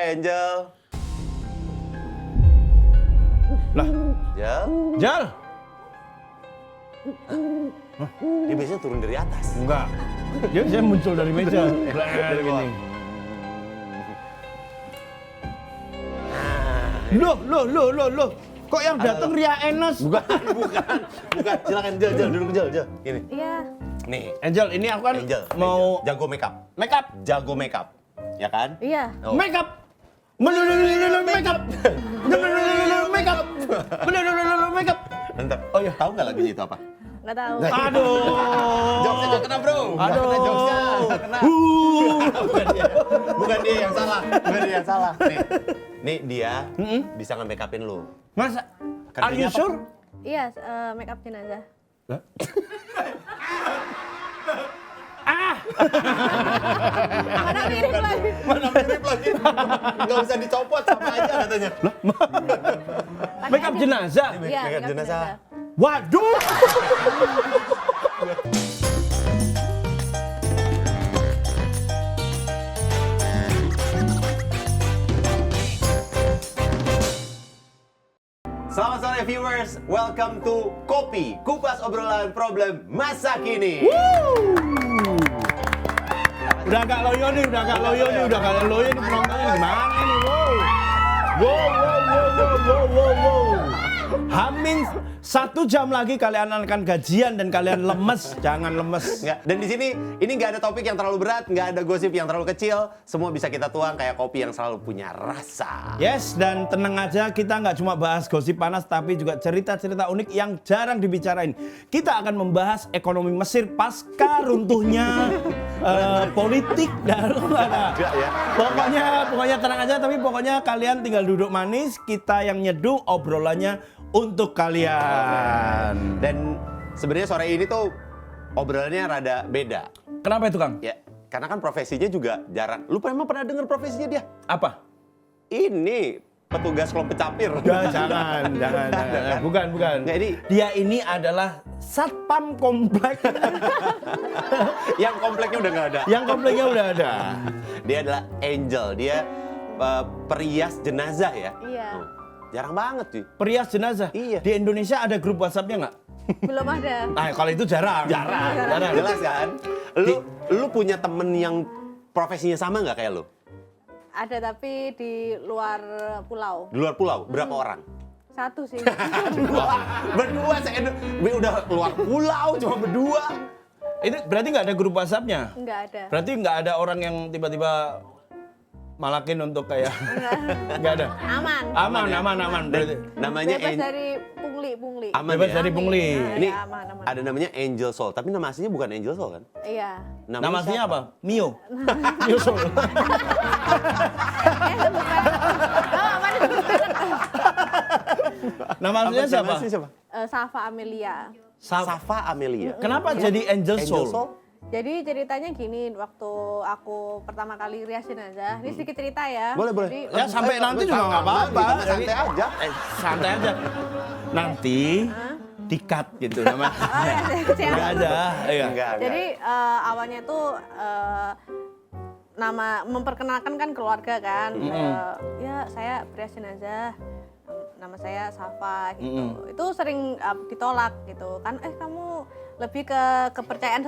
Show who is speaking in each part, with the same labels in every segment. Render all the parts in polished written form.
Speaker 1: Angel.
Speaker 2: Lah,
Speaker 1: Angel?
Speaker 2: Jal?
Speaker 1: Dia biasanya turun dari atas.
Speaker 2: Enggak. Dia saya muncul dari meja. Dari gini. Loh. Kok yang datang Ria Enes?
Speaker 1: Bukan. Silakan Jel, duduk Jel. Ini.
Speaker 3: Iya.
Speaker 1: Nih,
Speaker 2: Angel, ini aku kan
Speaker 1: Angel.
Speaker 2: mau
Speaker 1: jago makeup. Jago makeup. Ya kan?
Speaker 3: Iya.
Speaker 1: Oh.
Speaker 2: makeup. Makeup. Makeup.
Speaker 1: Bentar.
Speaker 2: Oh iya.
Speaker 1: Tahu nggak lagunya itu apa?
Speaker 3: Nggak tahu.
Speaker 2: Aduh.
Speaker 1: Jokesnya nggak kena bro.
Speaker 2: Aduh.
Speaker 1: Nggak kena jokesnya. Nggak kena. Bukan dia yang salah. Nih dia bisa nge-makeupin lu.
Speaker 2: Masa? Are
Speaker 1: Kerjanya
Speaker 2: you
Speaker 1: apa?
Speaker 2: sure?
Speaker 3: Iya, make up jenazah. Mana mirip lagi.
Speaker 1: Mana mirip lagi? Nggak bisa dicopot sama aja katanya.
Speaker 2: Makeup jenazah.
Speaker 3: Iya,
Speaker 1: Makeup jenazah.
Speaker 2: Waduh.
Speaker 1: Selamat sore viewers, welcome to Kopi, kupas obrolan problem masa kini.
Speaker 2: Udah agak loyo nih penontonnya gimana nih? Wow. Hamin 1 jam lagi kalian akan gajian dan kalian lemes, jangan lemes.
Speaker 1: Nggak. Dan di sini ini nggak ada topik yang terlalu berat, nggak ada gosip yang terlalu kecil, semua bisa kita tuang kayak kopi yang selalu punya rasa.
Speaker 2: Yes, dan tenang aja, kita nggak cuma bahas gosip panas, tapi juga cerita-cerita unik yang jarang dibicarain. Kita akan membahas ekonomi Mesir pasca runtuhnya politik dan
Speaker 1: Enggak ya.
Speaker 2: Pokoknya tenang aja, tapi pokoknya kalian tinggal duduk manis, kita yang nyeduh obrolannya untuk kalian.
Speaker 1: Dan sebenarnya sore ini tuh obrolannya rada beda.
Speaker 2: Kenapa itu, Kang?
Speaker 1: Ya, karena kan profesinya juga jarang. Lu emang pernah dengar profesinya dia?
Speaker 2: Apa?
Speaker 1: Ini petugas kelompok capir.
Speaker 2: Jangan. Bukan.
Speaker 1: Nggak,
Speaker 2: Dia ini adalah satpam komplek.
Speaker 1: Yang kompleknya udah nggak ada.
Speaker 2: Yang kompleknya udah ada.
Speaker 1: Dia adalah Angel. Dia perias jenazah ya.
Speaker 3: Iya.
Speaker 1: Jarang banget cuy.
Speaker 2: Perias jenazah.
Speaker 1: Iya.
Speaker 2: Di Indonesia ada grup WhatsApp-nya nggak?
Speaker 3: Belum ada.
Speaker 2: Nah, kalau itu jarang.
Speaker 1: Jelas kan? Lu punya temen yang profesinya sama nggak kayak lu?
Speaker 3: Ada tapi di luar pulau.
Speaker 1: Di luar pulau, berapa orang?
Speaker 3: Satu sih.
Speaker 1: Berdua, udah keluar pulau cuma berdua.
Speaker 2: Itu berarti nggak ada grup WhatsApp-nya?
Speaker 3: Nggak ada.
Speaker 2: Berarti nggak ada orang yang tiba-tiba malakin untuk kayak nggak ada. Aman. Berarti
Speaker 1: Namanya
Speaker 3: Bebas dari pungli.
Speaker 1: Aman
Speaker 2: bebas
Speaker 1: ya?
Speaker 2: dari pungli.
Speaker 3: Nah,
Speaker 1: Ini
Speaker 3: ya, aman.
Speaker 1: ada namanya Angel Soul, tapi nama aslinya bukan Angel Soul kan?
Speaker 3: Iya.
Speaker 2: Nama aslinya
Speaker 1: siapa?
Speaker 2: apa? Mio. Mio Soul.
Speaker 3: Mana disebut
Speaker 2: Nama aslinya
Speaker 1: Nama
Speaker 2: siapa?
Speaker 1: aslinya siapa?
Speaker 3: Safa Amelia.
Speaker 1: Safa Amelia.
Speaker 2: Kenapa jadi Angel
Speaker 1: Angel
Speaker 2: Soul?
Speaker 1: Soul?
Speaker 3: Jadi ceritanya gini, waktu aku pertama kali rias jenazah, ini sedikit cerita ya.
Speaker 1: Boleh.
Speaker 3: Jadi,
Speaker 2: Ya sampai nanti juga nggak apa-apa.
Speaker 1: Santai aja.
Speaker 2: Santai aja. Nanti di-cut gitu nama.
Speaker 3: oh ya, siap.
Speaker 2: Nggak ada. Iya.
Speaker 1: Enggak.
Speaker 3: Jadi awalnya tuh nama memperkenalkan kan keluarga kan. Ya saya rias jenazah. Nama saya Safa gitu. Itu sering ditolak gitu kan. Kamu lebih ke kepercayaan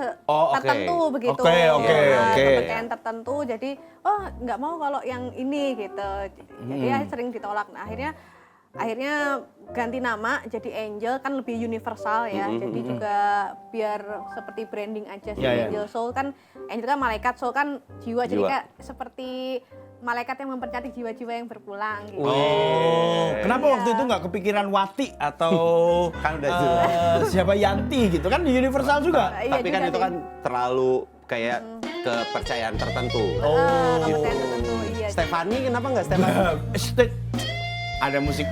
Speaker 3: tertentu begitu.
Speaker 2: Oke.
Speaker 3: Kepercayaan tertentu. Jadi nggak mau kalau yang ini gitu. Jadi ya sering ditolak. Nah, akhirnya ganti nama jadi Angel kan lebih universal ya. Jadi juga biar seperti branding aja sih. Angel Soul kan, Angel kan malaikat, Soul kan jiwa. Jadi kayak seperti malaikat yang mempercayai jiwa-jiwa yang berpulang gitu.
Speaker 2: Kenapa waktu itu nggak kepikiran Wati atau
Speaker 1: Kan udah jelas.
Speaker 2: siapa Yanti gitu kan di Universal juga?
Speaker 3: Iya
Speaker 1: Tapi
Speaker 3: juga
Speaker 1: kan itu
Speaker 3: sih.
Speaker 1: kan terlalu kayak kepercayaan tertentu.
Speaker 3: Kepercayaan tertentu, iya.
Speaker 1: Stefani kenapa nggak Stefani?
Speaker 2: Ada musik.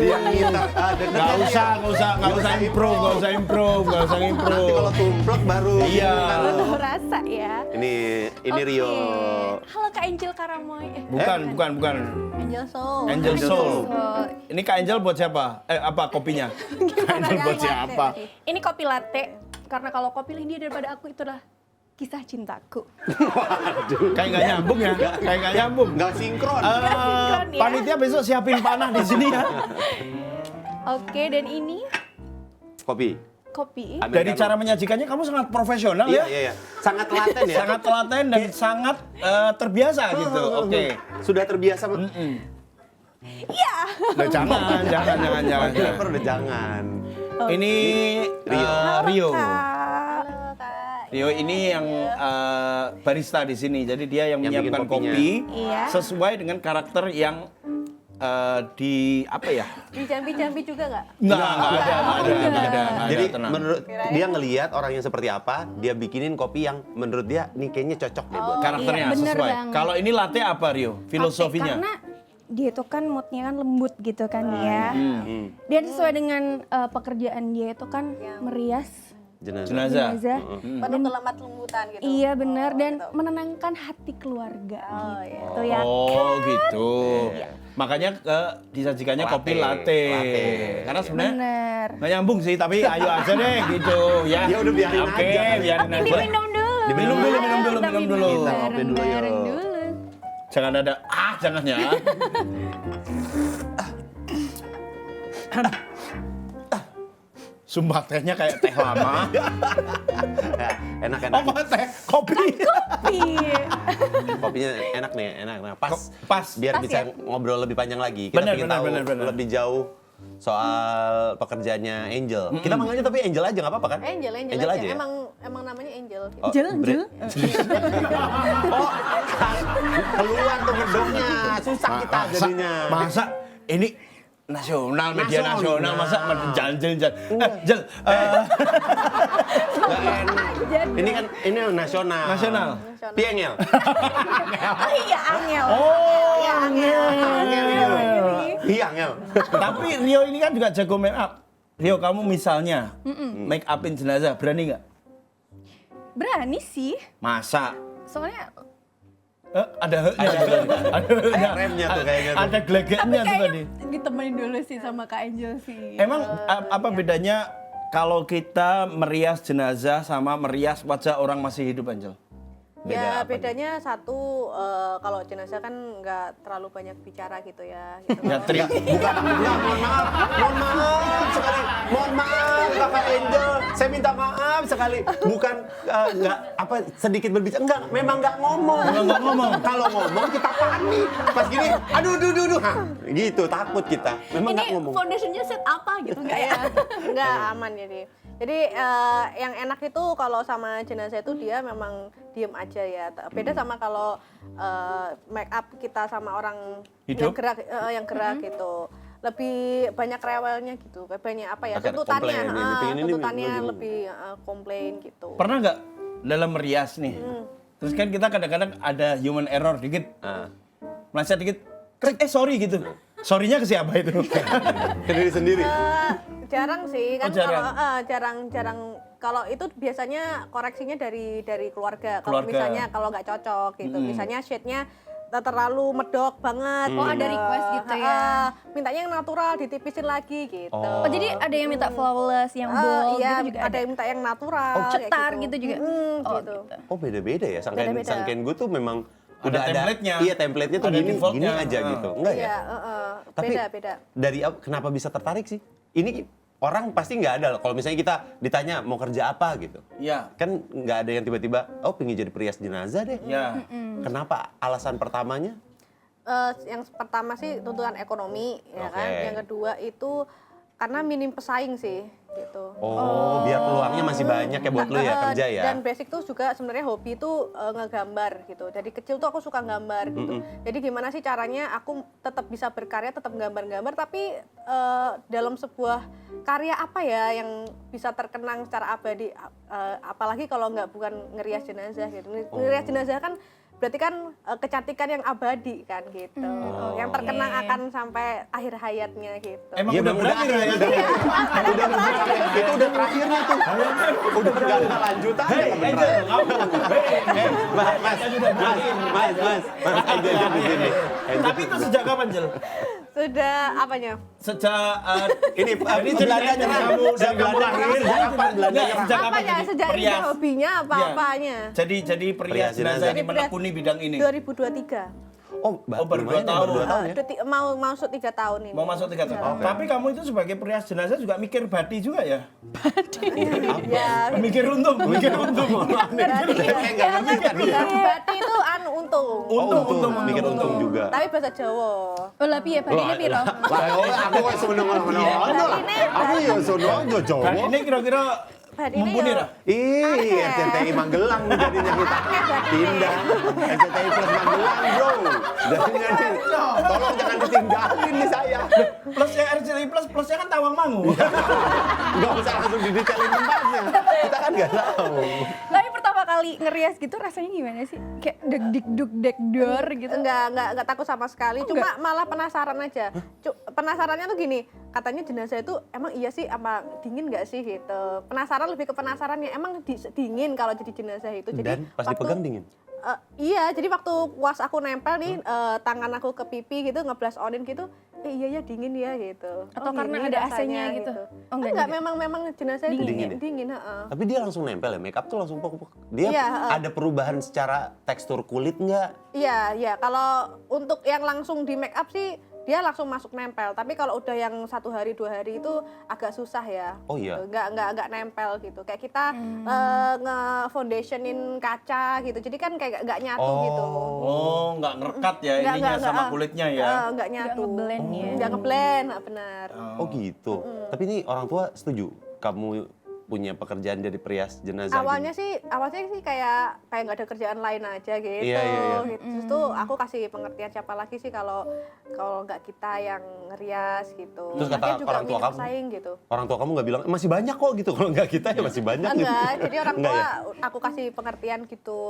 Speaker 1: Dia ngitar.
Speaker 2: Nggak usah improve.
Speaker 1: Nanti kalau tumplek baru.
Speaker 2: Iya.
Speaker 3: Baru rasa ya.
Speaker 1: Ini
Speaker 3: Oke.
Speaker 1: Rio.
Speaker 3: Halo Kak Angel Karamoy.
Speaker 2: Bukan.
Speaker 3: Angel Soul.
Speaker 2: Angel Soul.
Speaker 3: Soul.
Speaker 2: Ini Kak Angel buat siapa? Apa kopinya? Kak Angel buat siapa?
Speaker 3: Ini kopi latte. Karena kalau kopi ini daripada aku itulah
Speaker 4: kisah cintaku.
Speaker 2: Kayak nggak nyambung ya, kayak nggak nyambung.
Speaker 1: Nggak sinkron.
Speaker 4: sinkron ya.
Speaker 2: Panitia besok siapin panah di sini ya.
Speaker 4: Oke, dan ini
Speaker 1: Kopi.
Speaker 4: kopi.
Speaker 2: Dari cara menyajikannya kamu sangat profesional
Speaker 1: Iya,
Speaker 2: ya.
Speaker 1: iya, iya. Sangat telaten ya.
Speaker 2: Sangat telaten dan sangat terbiasa gitu. Oke.
Speaker 1: Sudah terbiasa.
Speaker 2: Nah, jangan.
Speaker 1: Jennifer udah jangan.
Speaker 2: Ini
Speaker 1: Rio.
Speaker 2: Rio.
Speaker 3: Halo Kak.
Speaker 2: Rio ini yang barista di sini. Jadi dia yang
Speaker 1: Yang bikin
Speaker 2: menyiapkan
Speaker 1: kopinya.
Speaker 2: kopi
Speaker 4: Iya.
Speaker 2: sesuai dengan karakter yang di apa ya?
Speaker 3: Di jambi-jambi juga nggak?
Speaker 2: Nggak ada.
Speaker 1: Jadi
Speaker 2: tenang.
Speaker 1: menurut dia ngelihat orangnya seperti apa, dia bikinin kopi yang menurut dia nih kayaknya cocok deh buat.
Speaker 2: Karakternya
Speaker 4: Iya, bener
Speaker 2: sesuai.
Speaker 4: banget.
Speaker 2: Kalau ini latte apa Rio? Filosofinya?
Speaker 4: Karena dia itu kan moodnya kan lembut gitu kan ya. Dia sesuai dengan pekerjaan dia itu kan merias
Speaker 2: Jenazah.
Speaker 4: jenazah.
Speaker 3: Penuh kelemat lembutan gitu.
Speaker 4: Iya benar dan menenangkan hati keluarga. Gitu ya.
Speaker 2: Oh gitu. Makanya disajikannya kopi latte. Karena sebenarnya
Speaker 4: Bener.
Speaker 2: nggak nyambung sih, tapi ayo aja deh gitu ya.
Speaker 1: Ya udah biarin
Speaker 2: Oke,
Speaker 1: aja.
Speaker 2: biarin aja.
Speaker 4: Diminum dulu.
Speaker 2: Minum dulu.
Speaker 1: Kita kopi dulu yuk.
Speaker 4: Bareng dulu.
Speaker 2: Jangan ada jangan ya. Sumpah tehnya kayak teh lama.
Speaker 1: Ya, enak-enak.
Speaker 2: Apa teh? Kopi.
Speaker 4: Iya.
Speaker 1: Kopinya enak nih, enak. Nah, pas. Biar
Speaker 4: Pas
Speaker 1: bisa
Speaker 4: ya?
Speaker 1: ngobrol lebih panjang lagi. Kita pengen tahu
Speaker 2: Bener.
Speaker 1: lebih jauh soal pekerjaannya Angel. Kita manggilnya tapi Angel aja nggak apa-apa kan?
Speaker 3: Angel aja.
Speaker 1: ya?
Speaker 3: Emang namanya Angel. Gitu.
Speaker 1: Oh, Oh, keluar tuh gedungnya. Susah kita jadinya.
Speaker 2: Masa ini nasional, media nasional, masa jalan-jalan. Jel,
Speaker 1: Nggak enak. Ini kan ini nasional.
Speaker 2: Nasional.
Speaker 1: Piengel.
Speaker 4: Oh iya Angel.
Speaker 2: Oh,
Speaker 1: Angel gitu. Iya, Angel.
Speaker 2: Tapi Rio ini kan juga jago make up. Rio, kamu misalnya make upin jenazah, berani nggak?
Speaker 4: Berani sih.
Speaker 2: Masa?
Speaker 4: Soalnya
Speaker 2: Ada
Speaker 1: Remnya tuh kayaknya tuh.
Speaker 2: Ada gelegetnya tuh tadi.
Speaker 4: ditemenin dulu sih sama Kak Angel sih.
Speaker 2: Emang apa bedanya kalau kita merias jenazah sama merias wajah orang masih hidup, Angel?
Speaker 3: Ya bedanya satu kalau jenazah kan nggak terlalu banyak bicara gitu ya. Gitu.
Speaker 2: Ya,
Speaker 1: Mohon maaf Kakak Angel, saya minta maaf sekali. Bukan nggak apa sedikit berbicara, enggak, memang nggak ngomong. Kalau ngomong kita panik. Pas gini, aduh, Hah, gitu takut kita. Memang nggak
Speaker 4: Ini
Speaker 1: ngomong.
Speaker 4: foundationnya set apa gitu nggak ya?
Speaker 3: Nggak aman jadi yang enak itu kalau sama jenazah itu dia memang diem aja ya. Beda sama kalau make up kita sama orang
Speaker 2: Hidup?
Speaker 3: yang gerak gitu. Lebih banyak rewelnya gitu. Banyak apa ya?
Speaker 1: Agak
Speaker 3: Tuntutannya,
Speaker 1: komplain, yang dipingin ini
Speaker 3: tuntutannya
Speaker 1: begini.
Speaker 3: lebih komplain gitu.
Speaker 2: Pernah nggak dalam merias nih? Terus kan kita kadang-kadang ada human error dikit,
Speaker 1: Ah.
Speaker 2: meleset dikit, sorry gitu. Sorry-nya ke siapa itu?
Speaker 1: Ke diri sendiri.
Speaker 3: Jarang sih kan
Speaker 2: jarang.
Speaker 3: jarang kalau itu biasanya koreksinya dari keluarga. Kalau
Speaker 2: Keluarga.
Speaker 3: misalnya kalau nggak cocok gitu, misalnya shade-nya terlalu medok banget.
Speaker 4: Oh, ada request gitu ya?
Speaker 3: Mintanya yang natural, ditipisin lagi gitu.
Speaker 4: Oh, jadi ada yang minta flawless, yang bold
Speaker 3: iya,
Speaker 4: gitu juga
Speaker 3: ada yang minta yang natural. kayak
Speaker 4: cetar gitu juga. Oh,
Speaker 3: gitu.
Speaker 4: gitu.
Speaker 1: Oh beda-beda ya,
Speaker 3: Beda-beda.
Speaker 1: sangkain gue tuh memang
Speaker 2: Ada
Speaker 1: udah ada
Speaker 2: template-nya.
Speaker 1: Iya, template-nya tuh
Speaker 2: Ada
Speaker 1: gini
Speaker 2: default-nya.
Speaker 1: aja gitu. Enggak ya?
Speaker 3: Iya,
Speaker 1: Tapi
Speaker 3: beda.
Speaker 1: dari kenapa bisa tertarik sih? Ini orang pasti nggak ada kalau misalnya kita ditanya mau kerja apa gitu.
Speaker 2: Iya.
Speaker 1: Kan nggak ada yang tiba-tiba, oh pengen jadi perias jenazah deh.
Speaker 2: Ya.
Speaker 1: Kenapa? Alasan pertamanya?
Speaker 3: Yang pertama sih tuntutan ekonomi, ya kan.
Speaker 1: Oke.
Speaker 3: Yang kedua itu karena minim pesaing sih, gitu.
Speaker 1: Oh, biar peluangnya masih banyak ya buat lo ya kerja ya.
Speaker 3: Dan basic tuh juga sebenarnya hobi tuh ngegambar gitu. Dari kecil tuh aku suka gambar gitu. Jadi gimana sih caranya aku tetap bisa berkarya, tetap gambar-gambar, tapi dalam sebuah karya apa ya yang bisa terkenang secara abadi, apalagi kalau nggak bukan ngerias jenazah gitu. Ngerias jenazah kan berarti kan kecantikan yang abadi kan gitu, yang terkenang akan sampai akhir hayatnya gitu.
Speaker 2: Emang
Speaker 1: Ya,
Speaker 2: udah berakhir ya?
Speaker 1: Itu udah terakhirnya tuh. Udah nggak ada lanjutan. Mas, Angel di sini.
Speaker 2: Tapi itu sejak kapan, Jel?
Speaker 3: Sudah apanya?
Speaker 2: Sejak
Speaker 1: Ini
Speaker 2: Ini
Speaker 1: Belanda
Speaker 2: ceritanya
Speaker 1: nyerang.
Speaker 2: dari kamu lahir.
Speaker 1: Sejak kapan Belanda
Speaker 2: Nggak,
Speaker 1: nyerang?
Speaker 2: sejak kapan
Speaker 3: Apanya?
Speaker 2: jadi
Speaker 3: Sejak ini
Speaker 2: perias?
Speaker 3: hobinya apa-apanya?
Speaker 2: Jadi perias
Speaker 1: Perias
Speaker 2: jenazah ini
Speaker 3: Jadi perias-
Speaker 2: menekuni bidang ini.
Speaker 3: 2023.
Speaker 1: Oh,
Speaker 2: baru
Speaker 1: lumayan
Speaker 2: 2
Speaker 1: ya,
Speaker 2: tahun.
Speaker 1: baru 2 tahun ya.
Speaker 3: Mau masuk 3 tahun ini.
Speaker 2: Mau masuk 3 tahun.
Speaker 3: Jalan.
Speaker 2: Tapi kamu itu sebagai perias jenazah juga mikir badi juga ya?
Speaker 3: Ya,
Speaker 2: Mikir untung, mikir untung.
Speaker 1: Kayak nggak ngerti kan dia.
Speaker 3: berarti itu untung.
Speaker 1: Untung, mikir untung juga.
Speaker 3: Tapi bahasa Jawa.
Speaker 4: Oh lah piye badine piro?
Speaker 1: Wah, aku kok seneng ngono-ngono. Aku ya sono aja Jawa.
Speaker 2: Dan ini kira-kira
Speaker 3: Badine
Speaker 2: mumpuni
Speaker 3: ya.
Speaker 2: lah.
Speaker 1: Ih, RCTI Magelang nih jadinya kita. Pindah. RCTI Plus Magelang, bro. Jadinya nih, tolong jangan ditinggalin nih saya.
Speaker 2: Plusnya RCTI Plus, plusnya kan Tawangmangu.
Speaker 1: Nggak usah langsung didetailin tempatnya. Kita kan nggak tahu.
Speaker 4: Tapi pertama kali ngerias gitu rasanya gimana sih? Kayak deg dor gitu.
Speaker 3: Enggak takut sama sekali, cuma malah penasaran aja. Penasarannya tuh gini, katanya jenazah itu emang iya sih apa dingin nggak sih gitu. Penasaran lebih ke penasarannya, emang dingin kalau jadi jenazah itu. Jadi
Speaker 1: Dan pas dipegang dingin?
Speaker 3: Iya, jadi waktu was aku nempel nih tangan aku ke pipi gitu, ngeblas onin gitu, iya ya dingin ya gitu.
Speaker 4: Atau karena
Speaker 3: gini
Speaker 4: ada
Speaker 3: rasanya
Speaker 4: AC-nya gitu? Oh,
Speaker 3: enggak,
Speaker 4: juga.
Speaker 3: memang jenazah itu
Speaker 1: Dingin ya?
Speaker 3: dingin, heeh.
Speaker 1: Tapi dia langsung nempel ya, make up tuh langsung pok-pok. Dia
Speaker 3: Iya,
Speaker 1: ada perubahan secara tekstur kulit nggak?
Speaker 3: Iya, kalau untuk yang langsung di make up sih dia langsung masuk nempel. Tapi kalau udah yang 1 hari 2 hari itu agak susah ya.
Speaker 1: Oh iya?
Speaker 3: Nggak nempel gitu. Kayak kita nge-foundationin kaca gitu. Jadi kan kayak nggak nyatu gitu.
Speaker 2: Oh, nggak ngerekat ya ininya sama kulitnya ya.
Speaker 3: Nggak nyatu.
Speaker 4: Nggak ngeblend ya.
Speaker 3: Nggak ngeblend, benar.
Speaker 1: Oh gitu. Tapi ini orang tua setuju kamu punya pekerjaan jadi perias jenazah
Speaker 3: Awalnya
Speaker 1: gini?
Speaker 3: sih kayak nggak ada kerjaan lain aja gitu.
Speaker 1: Iya.
Speaker 3: Gitu. Terus tuh aku kasih pengertian siapa lagi sih kalau nggak kita yang ngerias gitu.
Speaker 1: Terus kata
Speaker 3: Lagian juga
Speaker 1: orang tua
Speaker 3: minim
Speaker 1: kamu?
Speaker 3: pesaing gitu.
Speaker 1: Orang tua kamu nggak bilang, masih banyak kok gitu. Kalau nggak kita ya masih banyak gitu.
Speaker 3: Enggak, jadi orang
Speaker 1: Enggak
Speaker 3: tua
Speaker 1: ya?
Speaker 3: aku kasih pengertian gitu.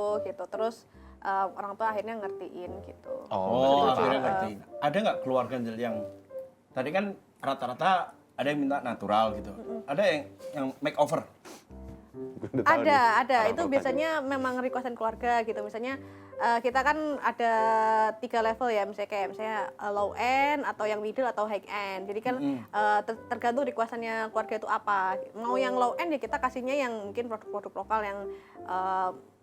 Speaker 3: Terus orang tua akhirnya ngertiin gitu.
Speaker 2: Oh,
Speaker 1: berarti
Speaker 2: akhirnya
Speaker 1: paham.
Speaker 2: ngerti. Ada nggak keluarga Jel, yang tadi kan rata-rata ada yang minta natural gitu. Ada yang makeover.
Speaker 1: Gue udah tahu nih,
Speaker 3: Ada.
Speaker 1: orang
Speaker 3: Itu
Speaker 1: tua
Speaker 3: biasanya memang requestan keluarga gitu. Misalnya kita kan ada 3 level ya, misalnya low end atau yang middle atau high end. Jadi kan tergantung requestannya keluarga itu apa. Mau yang low end ya kita kasihnya yang mungkin produk-produk lokal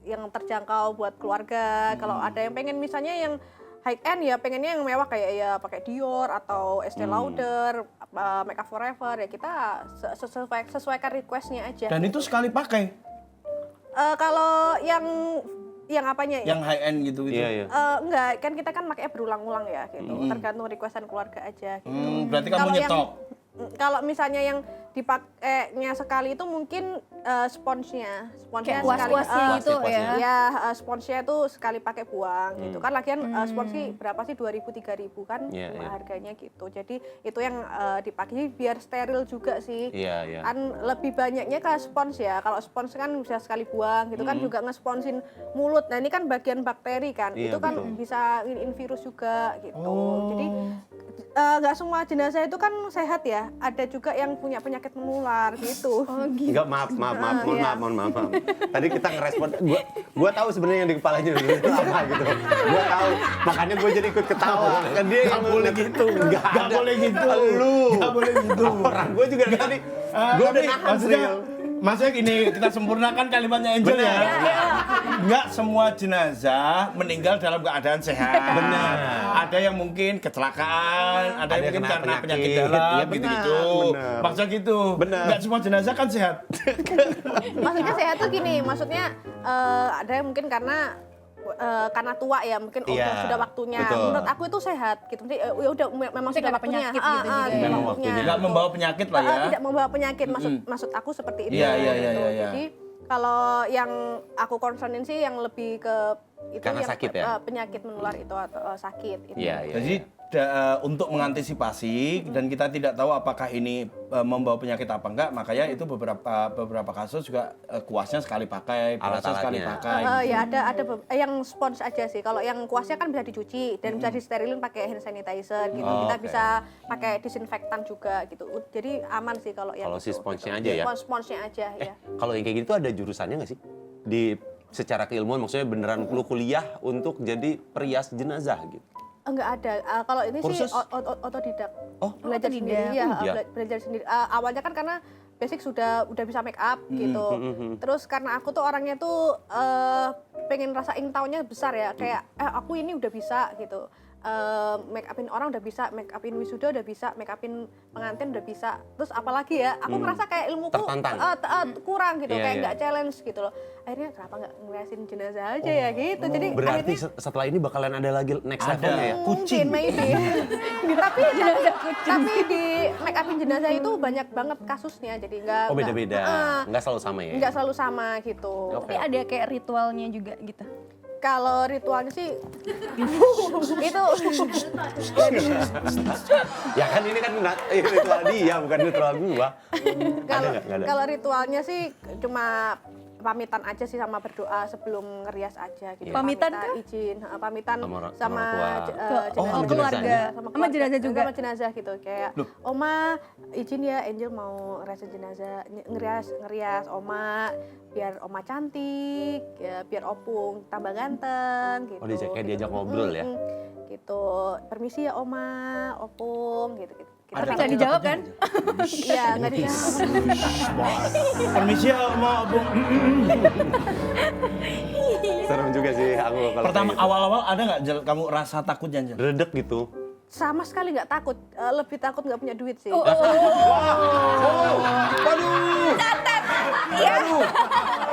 Speaker 3: yang terjangkau buat keluarga. Kalau ada yang pengen misalnya yang high end ya pengennya yang mewah kayak ya pakai Dior atau Estee Lauder, Makeup Forever ya kita sesuaikan requestnya aja.
Speaker 2: Dan itu sekali pakai.
Speaker 3: Kalau yang apanya ya?
Speaker 2: Yang high end gitu.
Speaker 1: Iya, iya.
Speaker 3: Enggak, kan kita kan pakai berulang-ulang ya gitu. Tergantung requestan keluarga aja gitu.
Speaker 2: Berarti kamu
Speaker 3: Kalau yang-
Speaker 2: nyetok.
Speaker 3: Kalau misalnya yang dipakainya sekali itu mungkin sponsnya
Speaker 4: Kayak
Speaker 3: sekali
Speaker 4: kuas-kuasnya gitu ya.
Speaker 3: ya sponsnya itu sekali pakai buang gitu kan lagian spons sih berapa sih 2.000-3.000 kan
Speaker 1: Iya, iya.
Speaker 3: harganya gitu. Jadi itu yang dipakai biar steril juga sih.
Speaker 1: Iya, iya.
Speaker 3: Kan lebih banyaknya ke spons ya. Kalau spons kan bisa sekali buang gitu kan juga ngesponsin mulut. Nah, ini kan bagian bakteri kan.
Speaker 1: Iya,
Speaker 3: Itu kan
Speaker 1: betul.
Speaker 3: bisa ngin virus juga gitu. Jadi nggak semua jenazah itu kan sehat ya. Ada juga yang punya penyakit menular gitu.
Speaker 4: Oh gitu.
Speaker 1: Enggak, maaf,
Speaker 3: Iya.
Speaker 1: mohon maaf. Tadi kita ngerespon, gua tahu sebenarnya yang di kepalanya itu apa gitu. Gua tahu, makanya gua jadi ikut ketawa. Kan dia
Speaker 2: Nggak boleh gitu.
Speaker 1: Nggak
Speaker 2: Nggak
Speaker 1: ada.
Speaker 2: boleh gitu.
Speaker 1: Lu.
Speaker 2: Nggak boleh gitu.
Speaker 1: Orang gua juga dari tadi, gua udah
Speaker 2: Tapi
Speaker 1: nahan
Speaker 2: maksudnya,
Speaker 1: Sril.
Speaker 2: maksudnya gini, kita sempurnakan kalimatnya Angel
Speaker 1: Benar.
Speaker 2: ya. Enggak semua jenazah meninggal dalam keadaan sehat.
Speaker 1: Benar.
Speaker 2: Ada yang mungkin kecelakaan, ada yang
Speaker 1: yang
Speaker 2: mungkin
Speaker 1: kena
Speaker 2: karena penyakit
Speaker 1: penyakit.
Speaker 2: dalam
Speaker 1: Iya, benar,
Speaker 2: gitu-gitu.
Speaker 1: benar.
Speaker 2: Maksudnya gitu.
Speaker 1: Benar.
Speaker 2: Enggak semua jenazah kan sehat.
Speaker 3: Maksudnya sehat tuh gini, maksudnya ada yang mungkin karena tua ya, mungkin
Speaker 1: Iya,
Speaker 3: sudah waktunya.
Speaker 1: betul.
Speaker 3: Menurut aku itu sehat gitu. Jadi ya udah memang
Speaker 4: Maksudnya
Speaker 3: sudah
Speaker 4: kena
Speaker 3: waktunya.
Speaker 4: penyakit gitu juga ya.
Speaker 3: sudah
Speaker 1: Memang
Speaker 3: waktunya.
Speaker 1: waktunya.
Speaker 2: Enggak membawa penyakit lah ya.
Speaker 3: Tidak membawa penyakit, maksud aku seperti itu.
Speaker 2: Iya, iya,
Speaker 3: gitu.
Speaker 2: iya, iya.
Speaker 3: Jadi kalau yang aku concernin sih yang lebih ke itu
Speaker 1: Karena
Speaker 3: yang
Speaker 1: sakit ya?
Speaker 3: penyakit menular itu atau sakit itu.
Speaker 1: Iya, iya.
Speaker 2: Jadi untuk mengantisipasi dan kita tidak tahu apakah ini membawa penyakit apa enggak, makanya itu beberapa kasus juga kuasnya sekali pakai, berasnya sekali
Speaker 1: Alat-alatnya.
Speaker 2: pakai.
Speaker 3: Ya ada yang spons aja sih. Kalau yang kuasnya kan bisa dicuci dan bisa disterilin pakai hand sanitizer gitu.
Speaker 1: Oh,
Speaker 3: Kita
Speaker 1: oke.
Speaker 3: bisa pakai disinfektan juga gitu. Jadi aman sih kalau yang
Speaker 1: Kalau si
Speaker 3: itu,
Speaker 1: sponsnya
Speaker 3: gitu.
Speaker 1: aja ya?
Speaker 3: Sponsnya aja ya.
Speaker 1: Kalau yang kayak gitu ada jurusannya nggak sih? Secara keilmuan maksudnya beneran lu kuliah untuk jadi perias jenazah gitu?
Speaker 3: Enggak ada. Kalau ini
Speaker 1: Kursus?
Speaker 3: sih otodidak.
Speaker 1: Oh,
Speaker 3: Belajar sendiri.
Speaker 4: otodidak.
Speaker 3: Ya,
Speaker 1: Iya.
Speaker 3: belajar sendiri. Awalnya kan karena basic udah bisa make up gitu. Terus karena aku tuh orangnya tuh pengen rasa ingin tahunya besar ya. Kayak aku ini udah bisa gitu. Make upin orang udah bisa, make upin wisuda udah bisa, make upin pengantin udah bisa. Terus apalagi ya, aku ngerasa kayak ilmuku
Speaker 1: Tertantang.
Speaker 3: kurang gitu,
Speaker 1: Iya,
Speaker 3: kayak
Speaker 1: iya.
Speaker 3: nggak challenge gitu loh. Akhirnya kenapa nggak ngeliatin jenazah aja ya gitu. Jadi
Speaker 1: Berarti
Speaker 3: akhirnya
Speaker 1: setelah ini bakalan ada lagi next
Speaker 2: Ada.
Speaker 1: levelnya ya?
Speaker 3: mungkin maybe. tapi di make upin jenazah itu banyak banget kasusnya, jadi nggak
Speaker 1: Oh beda-beda, nggak selalu sama ya?
Speaker 3: nggak selalu sama gitu.
Speaker 1: Oke.
Speaker 4: Tapi ada kayak ritualnya juga gitu.
Speaker 3: Kalau ritualnya sih itu
Speaker 1: Ya kan ini kan ritual dia, bukan ritual gua.
Speaker 3: kalau
Speaker 1: Nggak ada?
Speaker 3: kalau ritualnya sih cuma pamitan aja sih sama berdoa sebelum ngerias aja gitu.
Speaker 1: Iya.
Speaker 4: Pamitan
Speaker 3: izin, pamitan
Speaker 1: Sama orang
Speaker 3: sama
Speaker 1: tua.
Speaker 3: jenazah.
Speaker 4: keluarga.
Speaker 3: sama
Speaker 4: Sama jenazah juga.
Speaker 3: sama jenazah gitu kayak Oma izin ya Angel mau ngerias jenazah, ngerias Oma biar Oma cantik ya, biar Opung tambah ganteng gitu.
Speaker 1: Oh, diajak ngobrol ya?
Speaker 3: Gitu, permisi ya Oma, Opung gitu.
Speaker 4: Tapi nggak dijawab kan?
Speaker 3: Iya, nggak dijawab.
Speaker 2: Permisi ya, mau Bung.
Speaker 1: Serem juga sih aku kalau
Speaker 2: Pertama
Speaker 1: kayak gitu.
Speaker 2: awal-awal ada nggak Jel, kamu rasa takut Jel?
Speaker 1: Redek gitu.
Speaker 3: Sama sekali nggak takut, lebih takut nggak punya duit sih.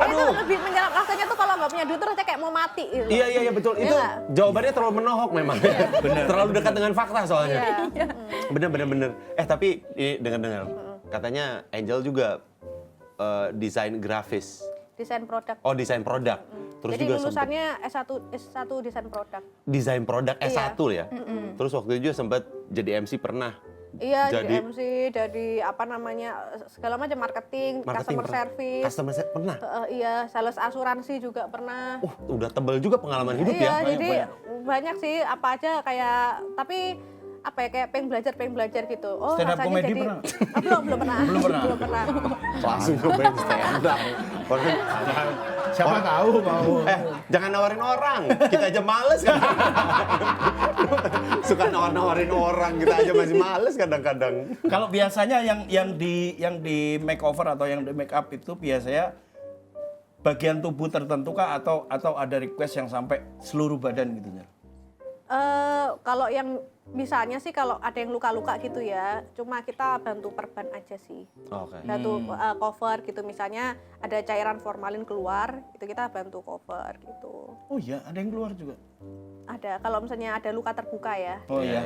Speaker 3: Itu lebih menyeram rasanya tuh kalau nggak punya duit tuh rasanya kayak mau mati gitu.
Speaker 1: Iya betul.
Speaker 3: Iya
Speaker 1: Itu
Speaker 3: nggak?
Speaker 1: jawabannya terlalu menohok memang. Bener. Terlalu dekat dengan fakta soalnya.
Speaker 3: Iya.
Speaker 1: Bener. Tapi ini dengar-dengar katanya Angel juga desain grafis.
Speaker 3: Desain produk.
Speaker 1: Oh, desain produk. Terus
Speaker 3: Jadi
Speaker 1: juga sempet
Speaker 3: lulusannya S1 desain produk.
Speaker 1: desain produk
Speaker 3: Iya.
Speaker 1: S1 ya. Terus waktu itu juga sempat jadi MC pernah.
Speaker 3: Iya,
Speaker 1: Jadi-
Speaker 3: jadi MC, dari apa namanya segala macam marketing customer service.
Speaker 1: Customer service pernah.
Speaker 3: Iya, sales asuransi juga pernah.
Speaker 1: Udah tebel juga pengalaman hidup
Speaker 3: Iya,
Speaker 1: ya.
Speaker 3: jadi banyak sih apa aja kayak tapi apa ya kayak pengen belajar gitu. Oh,
Speaker 2: Stand up
Speaker 3: rasanya
Speaker 2: comedy
Speaker 3: jadi
Speaker 2: pernah?
Speaker 3: belum pernah.
Speaker 2: Belum pernah?
Speaker 1: Langsung nyobain stand up.
Speaker 2: Siapa tahu mau.
Speaker 1: Jangan nawarin orang, kita aja males kan. Suka nawarin orang, kita aja masih males kadang-kadang.
Speaker 2: Kalau biasanya yang di makeover atau yang di make up itu biasanya bagian tubuh tertentu kah atau ada request yang sampai seluruh badan gitu ya?
Speaker 3: Kalau yang misalnya sih kalau ada yang luka-luka gitu ya, cuma kita bantu perban aja sih.
Speaker 1: Oke.
Speaker 3: Bantu cover gitu, misalnya ada cairan formalin keluar, itu kita bantu cover gitu.
Speaker 2: Oh iya, ada yang keluar juga.
Speaker 3: Ada, kalau misalnya ada luka terbuka ya.
Speaker 2: Oh iya.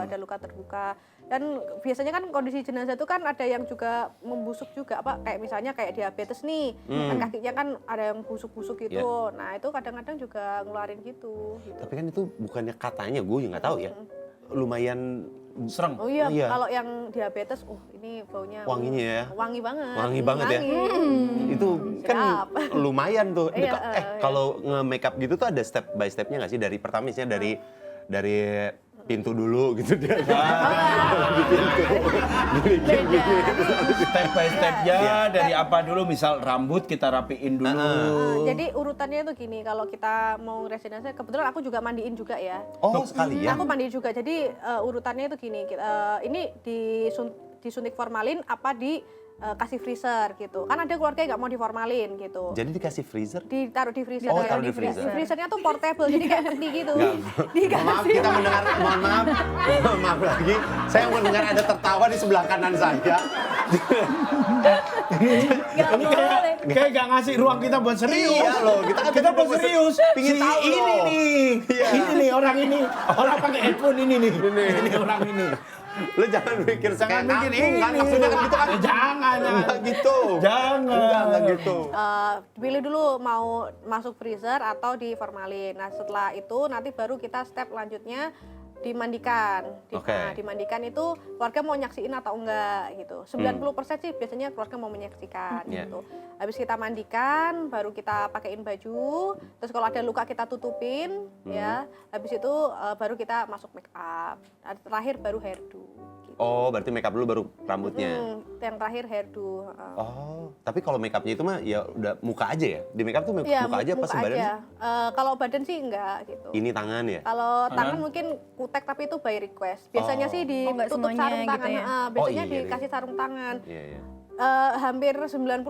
Speaker 3: Ada luka terbuka. Dan biasanya kan kondisi jenazah itu kan ada yang juga membusuk juga, apa kayak misalnya kayak diabetes nih, kan kakinya kan ada yang busuk-busuk gitu. Nah itu kadang-kadang juga ngeluarin gitu.
Speaker 1: Tapi kan itu bukannya katanya, gue nggak tahu ya. Lumayan
Speaker 2: Serem.
Speaker 3: Oh iya,
Speaker 1: Iya.
Speaker 3: kalau yang diabetes, ini baunya
Speaker 1: Wanginya ya?
Speaker 3: wangi banget.
Speaker 1: Wangi banget ya?
Speaker 3: Wangi.
Speaker 1: Itu kan
Speaker 3: Sedap.
Speaker 1: lumayan tuh.
Speaker 3: Iya,
Speaker 1: Kalau nge-makeup gitu tuh ada step by stepnya nggak sih? Dari pertama misalnya dari pintu dulu gitu dia. Di pintu. Gini.
Speaker 2: Step by stepnya dari apa dulu, misal rambut kita rapiin dulu.
Speaker 3: Jadi urutannya itu gini, kalau kita mau residence, kebetulan aku juga mandiin juga ya.
Speaker 1: Oh, sekalian.
Speaker 3: Aku mandiin juga, jadi urutannya itu gini, ini disuntik formalin apa kasih freezer gitu. Kan ada keluarga yang nggak mau diformalin gitu.
Speaker 1: Jadi dikasih freezer?
Speaker 3: Ditaruh di freezer.
Speaker 1: Oh,
Speaker 3: ya.
Speaker 1: taruh di freezer.
Speaker 3: Freezernya tuh portable, jadi kayak peti gitu.
Speaker 1: Mohon maaf kita mendengar, mohon maaf lagi. Saya mendengar ada tertawa di sebelah kanan saya.
Speaker 4: Nggak boleh.
Speaker 2: Kayak gak ngasih ruang kita buat serius.
Speaker 1: Iya loh, kita kan
Speaker 2: buat serius.
Speaker 1: Pingin tahu
Speaker 2: ini
Speaker 1: loh.
Speaker 2: nih.
Speaker 1: Iya.
Speaker 2: Ini nih orang ini. Orang pakai headphone ini nih. Ini orang ini.
Speaker 1: Lo jangan mikir
Speaker 2: Jangan
Speaker 1: kayak
Speaker 2: mikir
Speaker 1: kampung kan,
Speaker 2: ini.
Speaker 1: maksudnya kan gitu kan.
Speaker 2: Jangan.
Speaker 1: Enggak gitu.
Speaker 2: Jangan.
Speaker 1: Enggak gitu.
Speaker 3: Pilih dulu mau masuk freezer atau di formalin. Nah setelah itu nanti baru kita step lanjutnya dimandikan.
Speaker 1: Oke.
Speaker 3: Nah, dimandikan itu keluarga mau nyaksiin atau enggak gitu. 90% sih biasanya keluarga mau menyaksikan
Speaker 1: Iya.
Speaker 3: gitu. Habis kita mandikan, baru kita pakein baju. Terus kalau ada luka kita tutupin, ya. Habis itu baru kita masuk make up. Nah, terakhir baru hairdo. gitu.
Speaker 1: Oh, berarti makeup dulu baru rambutnya.
Speaker 3: Yang terakhir hairdo.
Speaker 1: Oh, tapi kalau makeupnya itu mah ya udah muka aja ya? Di makeup tuh
Speaker 3: Iya,
Speaker 1: muka aja apa sih badan sih?
Speaker 3: Kalau badan sih enggak gitu.
Speaker 1: Ini tangan ya?
Speaker 3: Kalau tangan mungkin kutek tapi itu by request. Biasanya sih
Speaker 4: Oh, nggak
Speaker 3: ditutup
Speaker 4: semuanya
Speaker 3: sarung
Speaker 4: gitu
Speaker 3: tangan.
Speaker 4: ya?
Speaker 3: Biasanya
Speaker 1: iya, iya.
Speaker 3: dikasih sarung tangan.
Speaker 1: Iya, iya.
Speaker 3: Hampir 90%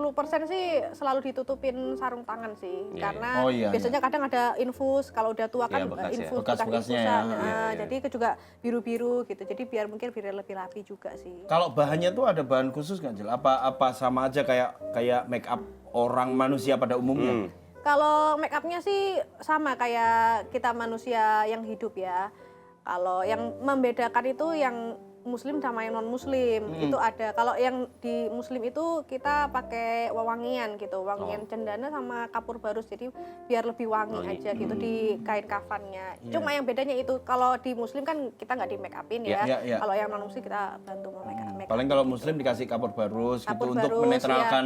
Speaker 3: sih selalu ditutupin sarung tangan sih.
Speaker 1: Iya,
Speaker 3: Karena
Speaker 2: iya. Oh, iya,
Speaker 3: biasanya kadang ada infus, kalau udah tua kan
Speaker 1: Iya, bekas ya.
Speaker 3: infus,
Speaker 2: Bekas-bekasnya ya.
Speaker 3: infusan.
Speaker 1: Iya, iya.
Speaker 3: Jadi itu juga biru-biru gitu. Jadi biar mungkin biar lebih rapi juga sih.
Speaker 2: Kalau bahannya tuh ada bahan khusus nggak, Jel? Apa sama aja kayak make up orang manusia pada umumnya?
Speaker 3: Kalau make upnya sih sama kayak kita manusia yang hidup ya. Kalau yang membedakan itu yang Muslim sama yang non Muslim itu ada. Kalau yang di Muslim itu kita pakai wewangian gitu, wangian cendana sama kapur barus. Jadi biar lebih wangi aja gitu di kain kafannya. Cuma yang bedanya itu kalau di Muslim kan kita nggak di make upin ya.
Speaker 2: Iya.
Speaker 3: Kalau yang non Muslim kita bantu make up.
Speaker 2: Paling kalau Muslim dikasih kapur barus gitu
Speaker 3: Kapur
Speaker 2: untuk
Speaker 3: barus,
Speaker 2: menetralkan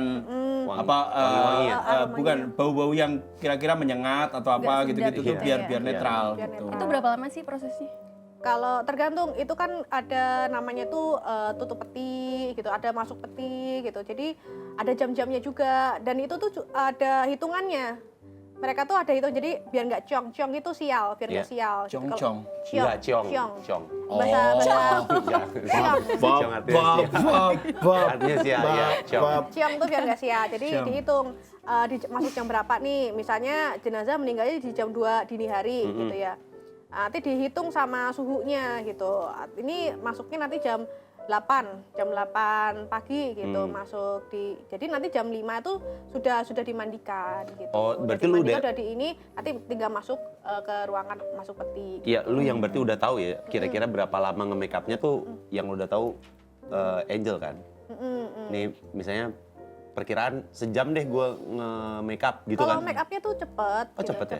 Speaker 1: wangi ya?
Speaker 2: bukan bau-bau yang kira-kira menyengat atau apa
Speaker 3: Nggak
Speaker 2: gitu-gitu
Speaker 3: sedap
Speaker 2: tuh
Speaker 3: gitu
Speaker 2: biar
Speaker 3: ya.
Speaker 2: netral
Speaker 3: Biar
Speaker 2: gitu.
Speaker 3: netral.
Speaker 4: Itu berapa lama sih prosesnya?
Speaker 3: Kalau tergantung itu kan ada namanya tuh tutup peti gitu, ada masuk peti gitu. Jadi ada jam-jamnya juga dan itu tuh ada hitungannya. Mereka tuh ada hitung jadi biar nggak ciong itu sial, biar nggak sial. gitu. Kalau-
Speaker 2: Ciong.
Speaker 1: Enggak, ciong.
Speaker 3: Bahasa ciong.
Speaker 1: Ciong artinya sial. Artinya sial, ya, ciong.
Speaker 3: Ciong tuh biar nggak sial. Jadi
Speaker 2: Ciong.
Speaker 3: dihitung masuk jam berapa nih. Misalnya jenazah meninggalnya di jam 2 dini hari gitu ya. Nanti dihitung sama suhunya gitu. Ini masuknya nanti jam 8 pagi gitu masuk di. Jadi nanti jam 5 itu sudah dimandikan gitu.
Speaker 1: Oh, berarti
Speaker 3: Jadi
Speaker 1: lu
Speaker 3: mandikan
Speaker 1: udah-
Speaker 3: udah di ini nanti tinggal masuk ke ruangan masuk peti.
Speaker 1: Iya, lu yang berarti udah tahu ya kira-kira berapa lama nge-make upnya tuh yang lu udah tahu Angel kan? Nih misalnya perkiraan sejam deh gue nge-make up gitu
Speaker 3: Kalau
Speaker 1: kan?
Speaker 3: make upnya tuh cepet,
Speaker 1: Oh, cepet ya?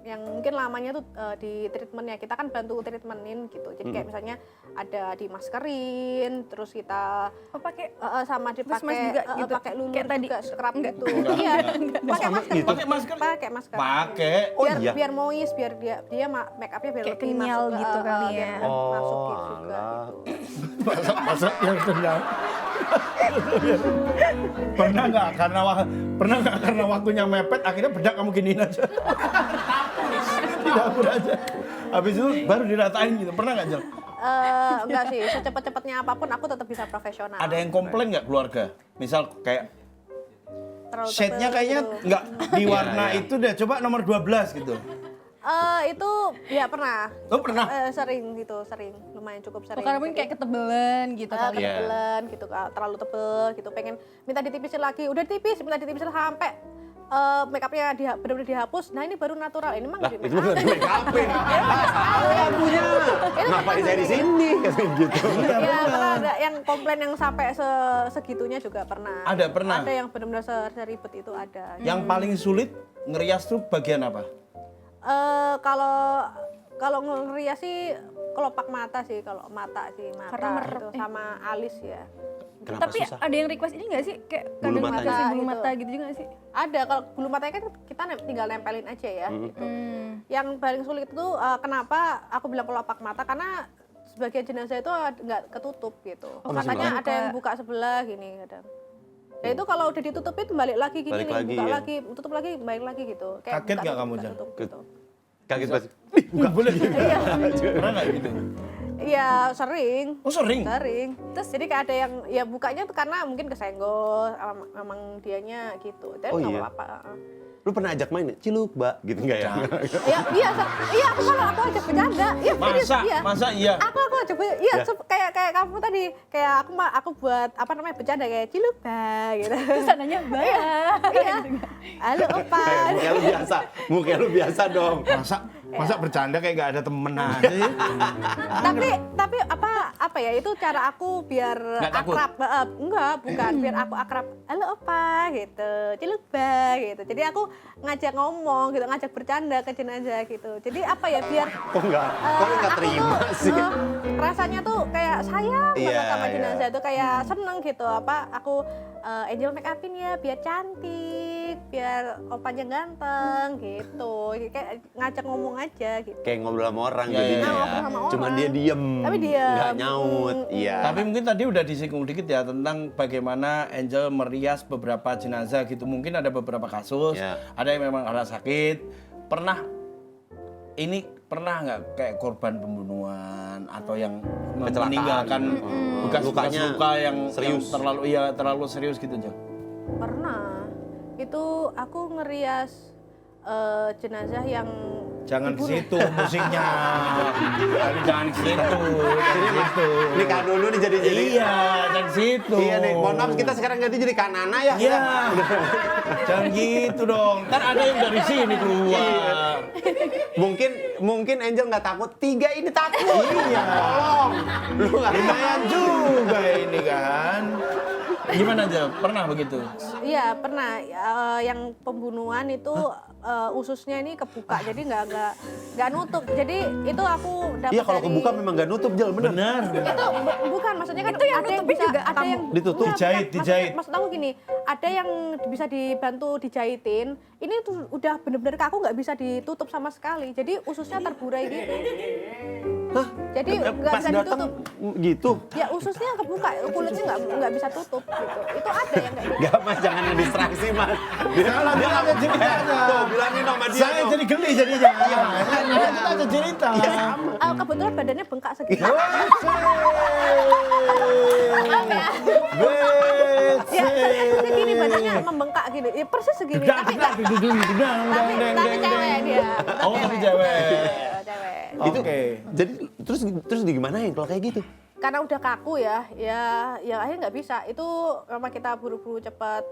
Speaker 3: Yang mungkin lamanya tuh di treatmentnya kita kan bantu treatmentin gitu. Jadi kayak misalnya ada di maskerin, terus kita
Speaker 4: pakai
Speaker 3: sama
Speaker 4: Mas
Speaker 3: dipakai
Speaker 4: juga gitu?
Speaker 3: pakai lulur
Speaker 4: Kayak tadi?
Speaker 3: juga scrub gitu.
Speaker 2: Enggak.
Speaker 3: Iya, pakai masker.
Speaker 2: Pakai masker?
Speaker 3: Pakai masker.
Speaker 2: Pakai.
Speaker 1: Oh,
Speaker 3: biar
Speaker 1: iya?
Speaker 3: biar moist, biar dia make upnya biar
Speaker 4: Kayak
Speaker 3: lebih
Speaker 4: kenyal
Speaker 3: masuk
Speaker 4: gitu kali
Speaker 3: biar
Speaker 4: ya.
Speaker 3: masuk gitu juga
Speaker 1: alah.
Speaker 3: gitu.
Speaker 2: Masak yang kenyal. Pernah nggak karena waktunya mepet akhirnya bedak kamu giniin aja. Di dapur aja. Habis itu baru diratain gitu. Pernah nggak, Jel?
Speaker 3: Enggak sih, secepat-cepatnya apapun aku tetap bisa profesional.
Speaker 2: Ada yang komplain nggak keluarga? Misal kayak
Speaker 3: Terlalu
Speaker 2: shade-nya
Speaker 3: tebel
Speaker 2: kayaknya
Speaker 3: gitu.
Speaker 2: nggak di warna
Speaker 1: Iya.
Speaker 2: itu deh. Coba nomor 12 gitu.
Speaker 3: Itu ya pernah.
Speaker 2: Oh, pernah?
Speaker 3: Sering gitu, sering. Lumayan cukup sering.
Speaker 4: Karena mungkin
Speaker 3: Jadi,
Speaker 4: kayak ketebelan gitu kali.
Speaker 1: Iya.
Speaker 3: ketebelan gitu, terlalu tebel gitu. Pengen minta ditipisin lagi, udah ditipis, minta ditipisin sampai make upnya benar-benar dihapus. Nah ini baru natural. Ini mah
Speaker 1: Lah,
Speaker 3: nggak
Speaker 1: itu mah nggak di-make upin. Lampunya. Ngapain saya di sini? Kayak gitu.
Speaker 3: Ya pernah ada yang komplain yang sampai segitunya juga pernah.
Speaker 2: Pernah.
Speaker 3: Ada yang benar-benar seribet itu ada.
Speaker 2: Yang paling sulit ngerias tuh bagian apa?
Speaker 3: Kalau ngerias sih kelopak mata sih, kalau mata
Speaker 4: Karena
Speaker 3: gitu, sama alis ya.
Speaker 1: Kenapa
Speaker 4: Tapi
Speaker 1: susah?
Speaker 4: ada yang request ini nggak sih? Kayak
Speaker 1: Bulu
Speaker 4: kadang
Speaker 1: matanya.
Speaker 4: dikasih bulu
Speaker 3: Gitu.
Speaker 4: mata gitu juga nggak sih?
Speaker 3: Ada, kalau bulu matanya kan kita tinggal nempelin aja ya. Gitu. Yang paling sulit itu kenapa aku bilang kelopak mata, karena sebagian jenazah itu nggak ketutup gitu.
Speaker 1: masih
Speaker 3: Katanya
Speaker 4: buka.
Speaker 3: ada yang buka sebelah gini kadang. Ya itu kalau udah ditutupin balik lagi gini
Speaker 1: Balik
Speaker 3: nih,
Speaker 1: lagi,
Speaker 3: buka
Speaker 1: ya.
Speaker 3: lagi, tutup lagi, balik lagi gitu.
Speaker 2: Kaget
Speaker 3: buka
Speaker 2: nggak
Speaker 3: tutup,
Speaker 2: kamu,
Speaker 3: buka
Speaker 2: Jan?
Speaker 3: tutup gitu.
Speaker 1: Kaget pas.
Speaker 2: Nggak boleh. Pernah nggak gitu?
Speaker 3: Iya sering.
Speaker 2: Oh, sering?
Speaker 3: Sering. Terus jadi kayak ada yang ya bukanya tuh karena mungkin kesenggol, memang dianya gitu. Tapi
Speaker 1: Oh,
Speaker 3: nggak
Speaker 1: iya?
Speaker 3: apa-apa.
Speaker 1: Lu pernah ajak main ciluk, Mbak? Gitu enggak ya?
Speaker 3: Iya, iya aku kalau aku ajak bercanda. Iya, serius, iya.
Speaker 2: Masa iya?
Speaker 3: Aku ajak bercanda. Iya,
Speaker 1: Ya.
Speaker 3: kayak kamu tadi. Kayak aku buat apa namanya bercanda kayak ciluk, Mbak gitu.
Speaker 4: Terus sananya bayar.
Speaker 3: Iya. Halo, Opa.
Speaker 1: Muka lu biasa. Muka lu biasa dong.
Speaker 2: Masa bercanda kayak gak ada temen aja ya?
Speaker 3: tapi apa ya itu cara aku biar
Speaker 2: Nggak takut?
Speaker 3: akrab. Enggak, bukan biar aku akrab. Halo Opa gitu. Ciluk, Mbak gitu. Jadi aku ngajak ngomong gitu, ngajak bercanda ke jenazah gitu. Jadi apa ya biar
Speaker 1: Kok enggak? Kok lu enggak
Speaker 3: aku
Speaker 1: terima
Speaker 3: tuh,
Speaker 1: sih?
Speaker 3: rasanya tuh kayak sayang
Speaker 1: Iya,
Speaker 3: banget sama
Speaker 1: iya.
Speaker 3: jenazah itu, kayak seneng gitu. Apa aku Angel make upin ya biar cantik biar opanya ganteng gitu. Kayak ngajak ngomong aja gitu.
Speaker 1: Kayak ngobrol sama orang
Speaker 2: Ya,
Speaker 1: jadinya
Speaker 2: ya,
Speaker 1: ya.
Speaker 3: ngobrol sama
Speaker 1: Cuman
Speaker 3: orang.
Speaker 1: dia diem.
Speaker 3: Tapi diem.
Speaker 1: Nggak nyaut. Iya.
Speaker 2: Tapi mungkin tadi udah disinggung dikit ya tentang bagaimana Angel merias beberapa jenazah gitu. Mungkin ada beberapa kasus,
Speaker 1: Ya.
Speaker 2: ada yang memang ada sakit. Pernah nggak kayak korban pembunuhan atau yang
Speaker 1: Kecelakaan.
Speaker 2: meninggalkan bekas
Speaker 1: Lukanya
Speaker 2: luka yang
Speaker 1: serius.
Speaker 2: terlalu serius gitu Jel?
Speaker 3: Pernah. Itu aku ngerias jenazah yang
Speaker 2: Jangan ke
Speaker 3: dibunuh.
Speaker 2: situ musiknya. Jangan ke situ. Gitu.
Speaker 1: Ini Kak Nunu nih jadi.
Speaker 2: Iya, jangan ke situ.
Speaker 1: Iya nih, mohon maaf kita sekarang ganti jadi Kanana ya.
Speaker 2: Iya. Jangan gitu dong. Ntar ada yang dari sini keluar.
Speaker 1: Mungkin Angel nggak takut, 3 ini takut.
Speaker 2: Iya.
Speaker 1: Tolong. Lu nggak
Speaker 2: Lumayan juga ini kan. Gimana aja? Pernah begitu?
Speaker 3: Iya pernah. Yang pembunuhan itu ususnya ini kebuka, jadi nggak nutup. Jadi itu aku dapat
Speaker 1: Iya kalau
Speaker 3: dari.
Speaker 1: kebuka memang nggak nutup Jel, bener.
Speaker 2: Benar.
Speaker 3: Itu bukan maksudnya kan
Speaker 4: Itu yang
Speaker 3: ada yang
Speaker 4: nutupin
Speaker 3: bisa
Speaker 4: juga
Speaker 3: ada
Speaker 4: kamu.
Speaker 3: yang
Speaker 1: Ditutup.
Speaker 3: Enggak,
Speaker 2: Dijahit,
Speaker 3: bukan.
Speaker 2: dijahit.
Speaker 3: Maksud aku gini, ada yang bisa dibantu dijahitin. Ini tuh udah bener-bener kaku nggak bisa ditutup sama sekali. Jadi ususnya terburai gitu.
Speaker 1: Hah?
Speaker 3: Jadi nggak
Speaker 1: Pas
Speaker 3: bisa
Speaker 1: datang
Speaker 3: ditutup.
Speaker 1: gitu.
Speaker 3: Ya ususnya kebuka, kulitnya nggak bisa tutup gitu. Itu ada yang kayak gitu.
Speaker 1: Gak mas, jangan distraksi mas.
Speaker 2: Salah, dia ada ceritanya.
Speaker 1: Tuh bilangin sama dia.
Speaker 2: Saya
Speaker 1: tuh.
Speaker 2: jadi geli jadinya. Kita ada cerita.
Speaker 3: Kebetulan badannya bengkak segitu. Ya, segini badannya membengkak gini. Ya persis segini. Tapi nggak. Tapi cewek dia.
Speaker 2: Oh, tapi cewek.
Speaker 3: Cewek.
Speaker 1: Itu
Speaker 2: Oke.
Speaker 1: jadi terus digimanain kalau kayak gitu?
Speaker 3: Karena udah kaku ya akhirnya nggak bisa. Itu memang kita buru-buru cepat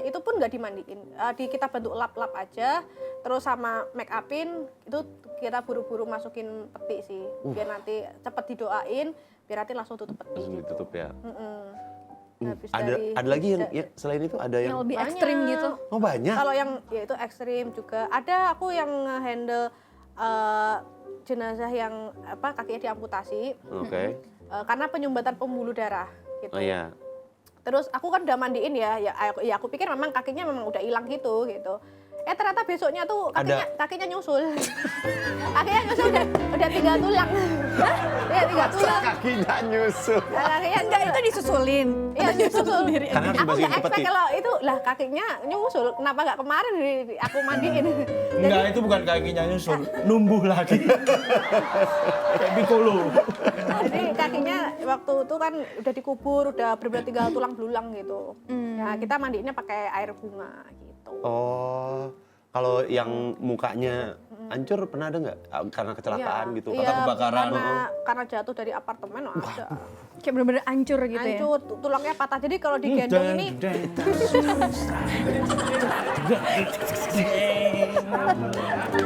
Speaker 3: itu pun nggak dimandiin. Kita bentuk lap-lap aja, terus sama make upin itu kita buru-buru masukin peti sih, biar nanti cepet didoain, biar nanti langsung tutup peti.
Speaker 1: Terus ditutup ya.
Speaker 3: Habis
Speaker 1: Ada lagi yang ya, selain itu ada
Speaker 4: Yang
Speaker 1: yang
Speaker 4: lebih
Speaker 3: Banyak.
Speaker 4: ekstrim gitu.
Speaker 1: oh banyak.
Speaker 3: Kalau yang ya itu ekstrim juga. Ada aku yang handle jenazah yang kakinya diamputasi.
Speaker 1: Oke.
Speaker 3: Karena penyumbatan pembuluh darah gitu.
Speaker 1: Oh iya.
Speaker 3: Terus aku kan udah mandiin ya aku pikir memang kakinya memang udah hilang gitu. Ternyata besoknya tuh kakinya nyusul. Kakinya nyusul udah 3 tulang. Ya 3 tulang.
Speaker 1: Kakinya nyusul.
Speaker 3: Kakinya
Speaker 4: Enggak, itu disusulin.
Speaker 3: Iya nyusul sendiri.
Speaker 1: Karena harus
Speaker 3: Aku
Speaker 1: dimasukin
Speaker 3: nggak
Speaker 1: ke peti.
Speaker 3: expect kalau itu lah kakinya nyusul. Kenapa nggak kemarin aku mandiin?
Speaker 2: Enggak, itu bukan kakinya nyusul, numbuh lagi. Kayak Piccolo.
Speaker 3: Jadi kakinya waktu itu kan udah dikubur, udah bener-bener 3 tulang belulang gitu. Nah kita mandiinnya pakai air bunga gitu.
Speaker 1: Oh, kalau yang mukanya hancur pernah ada nggak? Karena kecelakaan gitu.
Speaker 3: Iya,
Speaker 2: kebakaran.
Speaker 3: karena jatuh dari apartemen ada.
Speaker 4: Kayak bener-bener hancur gitu ya.
Speaker 3: Hancur, tulangnya patah. Jadi kalau digendong ini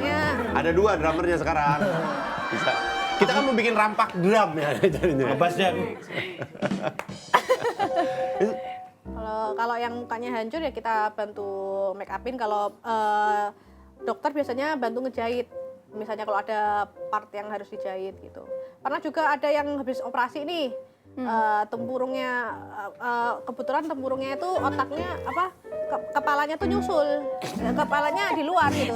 Speaker 3: ya,
Speaker 1: Ada 2 drummernya sekarang. Bisa. Kita kan mau bikin rampak drum ya jadinya.
Speaker 2: Ngebasnya.
Speaker 3: kalau yang mukanya hancur ya kita bantu make upin. Kalau dokter biasanya bantu ngejahit. Misalnya kalau ada part yang harus dijahit gitu. Pernah juga ada yang habis operasi nih. Tempurungnya kebetulan tempurungnya itu otaknya kepalanya tuh nyusul. Kepalanya di luar gitu.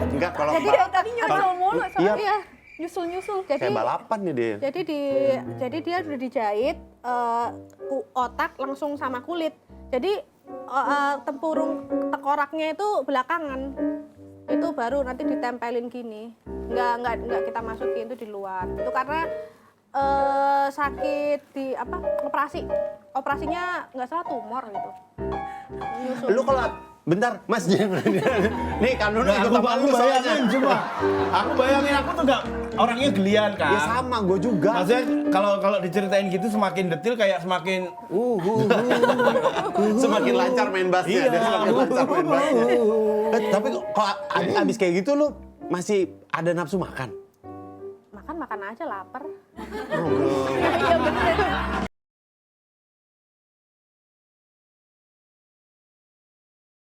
Speaker 1: Enggak kalau
Speaker 3: Jadi
Speaker 4: Tadi nyusul mulu
Speaker 1: Iya.
Speaker 3: Iya.
Speaker 4: Nyusul-nyusul.
Speaker 1: kayak balapan nih dia.
Speaker 3: Jadi dia udah dijahit otak langsung sama kulit. Jadi tempurung tekoraknya itu belakangan. Itu baru nanti ditempelin gini. Nggak kita masukin, itu di luar. Itu karena sakit di operasinya nggak salah tumor gitu. Nyusul.
Speaker 1: Lu kalau bentar, Mas jangan. Nih kan lu
Speaker 2: Nah,
Speaker 1: ikut sama
Speaker 2: aku
Speaker 1: lu
Speaker 2: bayangin
Speaker 1: soalnya.
Speaker 2: cuma. Aku bayangin aku tuh enggak orangnya gelian kan.
Speaker 1: Ya sama, gue juga.
Speaker 2: Maksudnya kalau diceritain gitu semakin detil kayak semakin
Speaker 1: Semakin lancar main bassnya,
Speaker 2: Iya.
Speaker 1: dia semakin lancar main bassnya. Tapi kalau abis kayak gitu lu masih ada nafsu makan?
Speaker 3: Makan aja lapar.
Speaker 1: Oh, belum.
Speaker 3: Iya bener.